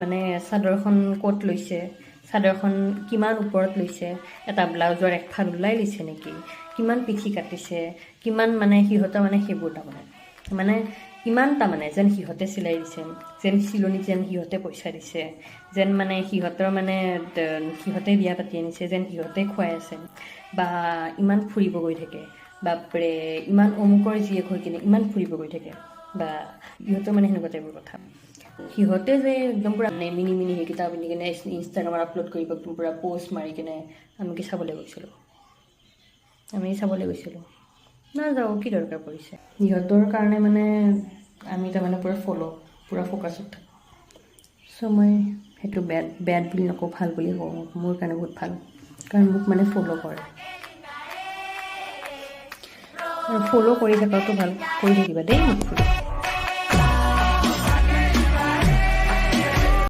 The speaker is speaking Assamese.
মানে চাদৰখন ক'ত লৈছে, চাদৰখন কিমান ওপৰত লৈছে, এটা ব্লাউজৰ একফাল ওলাই লৈছে নেকি, কিমান পিঠি কাটিছে, কিমান মানে সিহঁতৰ মানে সেইবোৰ তাৰমানে মানে ইমান তাৰমানে যেন সিহঁতে চিলাই দিছে, যেন চিলনীত যেন সিহঁতে পইচা দিছে, যেন মানে সিহঁতৰ মানে সিহঁতে বিয়া পাতি আনিছে, যেন সিহঁতে খুৱাই আছে, বা ইমান ফুৰিব গৈ থাকে, বাপৰে ইমান অমুকৰ জীয়েক হৈ কিনে ইমান ফুৰিব গৈ থাকে, বা সিহঁতৰ মানে সেনেকুৱা টাইপৰ কথা। সিহঁতে যে একদম পূৰা মিনি মিনি সেইকেইটা পিন্ধি কিনে ইনষ্টাগ্ৰামত আপলোড কৰিব, একদম পূৰা প'ষ্ট মাৰি কিনে আমি কি চাবলৈ গৈছিলোঁ, নাযাওঁ, কি দৰকাৰ পৰিছে। সিহঁতৰ কাৰণে মানে আমি তাৰমানে পূৰা ফ'কাছত থাকোঁ। চ' মই সেইটো বেড বুলি নকওঁ, ভাল বুলি কওঁ, মোৰ কাৰণে বহুত ভাল, কাৰণ মোক মানে ফ'ল' কৰে, আৰু ফ'ল' কৰি থকাটো ভাল, কৰি থাকিবা দেই মোক।